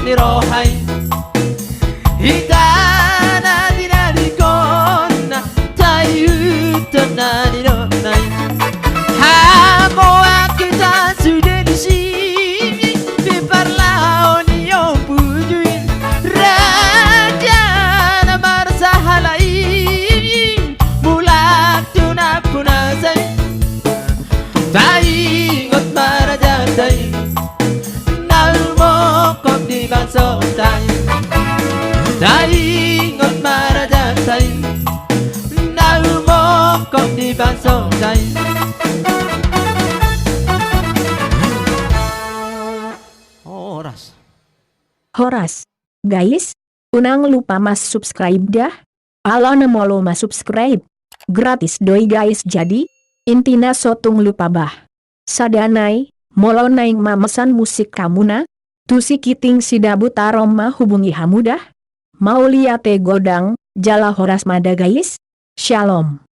ni rohai Itana dinari kona tayu tonani no nai Hamo kita sudah di sini Piparlau ni yang pujuin Raja namar sahalai Mulak tunak punasai Tai ngot marajatai Nalmo kop di bansong tai Tai ngot marajatai Nalmo kop di bansong tai Horas Horas. Guys, unang lupa mas subscribe dah. Alo nemolo mas subscribe. Gratis doi guys jadi. Intina sotung lupa bah. Sadanai, molo naing mamesan musik kamuna. Tusi kiting sidabu taroma hubungi hamudah. Mau liate godang, jala horas mada guys. Shalom.